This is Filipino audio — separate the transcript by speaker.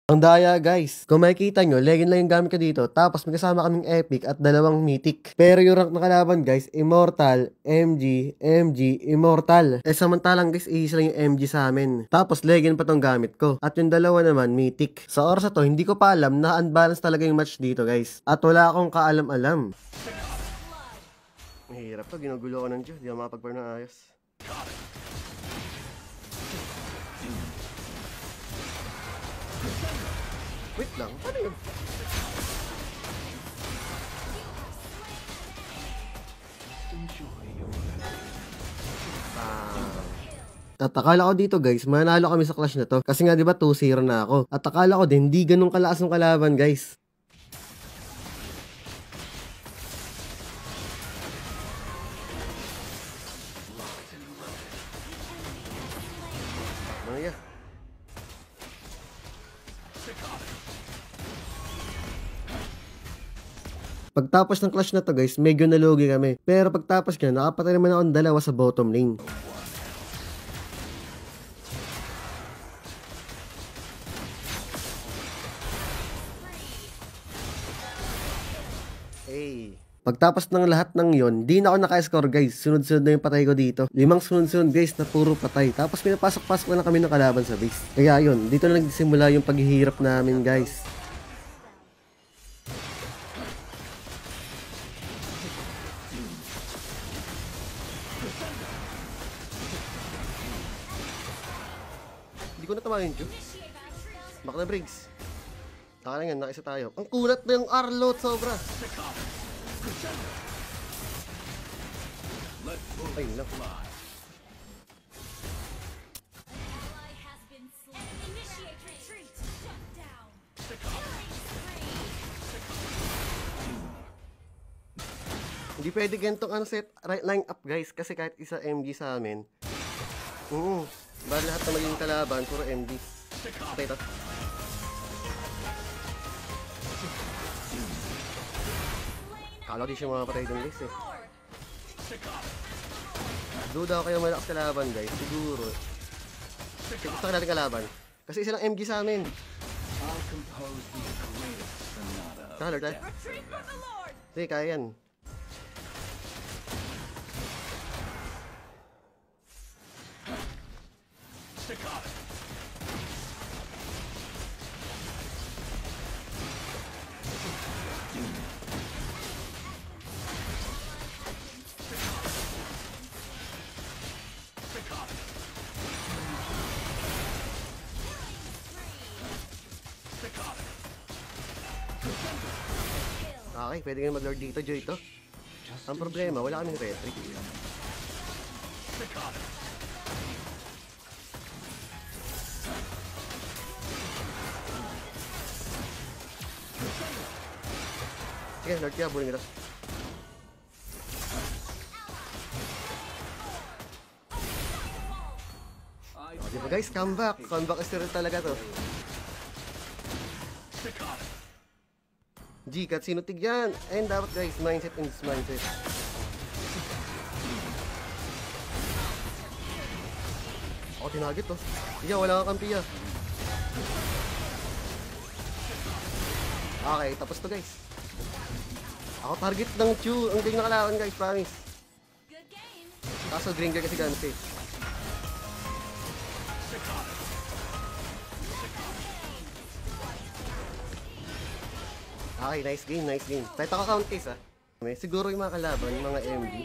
Speaker 1: Ang daya guys, kung makikita nyo, legend lang yung gamit ko dito, tapos may kasama kaming epic at dalawang mythic. Pero yung rank na kalaban guys, immortal, MG, MG, immortal. Samantalang guys, isa lang yung MG sa amin. Tapos legend pa tong gamit ko. At yung dalawa naman, mythic. Sa oras na to, hindi ko pa alam na unbalance talaga yung match dito guys. At wala akong kaalam-alam. Mahirap to, ginugulo ko ng Diyos, di ako makapag-burn ng ayos. Wait lang, paano yun? At akala ko dito guys, manalo kami sa clash na to. Kasi nga diba 2-0 na ako. At akala ko din, hindi ganun kalakas ng kalaban guys. Maya. Pagtapos ng clash na to guys, medyo nalugi kami. Pero pagtapos ka, nakapatay naman ako ng dalawa sa bottom lane. Hey. Pagtapos ng lahat ng yon, di na ako naka-score guys. Sunod-sunod na yung patay ko dito. 5 sunod-sunod guys na puro patay. Tapos pinapasok-pasok na kami ng kalaban sa base. Kaya yun, dito na nagsimula yung paghihirap namin guys. Hindi ko natamaan yun, baka na Briggs. Taka lang yan, nakisa tayo. Ang kulat na yung Arlot, sobra. Ay, no. Hindi pwede ganitong set line up guys, kasi kahit isa MG sa amin. Bali lahat na maging kalaban, puro MG. Okay ito. Kala ko di siya makapatay dun guys eh. Duda ako kayo malakas kalaban guys, siguro. Gusto ka natin kalaban. Kasi isa lang MG sa amin. Kahalar tayo. Sige, kaya yan. Okay, pwede nga mag-lord dito, Joy to. Ang problema, wala kaming retry. Sige, lord kaya, buling ito. O, diba guys, comeback. Comeback is still talaga to. G-cut, sino tigyan? And dapat guys, mindset and mindset. Ako tinagit to. Sige, wala kang kampi ah. Okay, tapos to guys. Ako target ng Chu. Ang galing na kalaban guys, promise. Kaso Gringer kasi ganun eh. Okay, nice game, nice game. Kahit ako count case ah. Siguro yung mga kalaban, yung mga MD.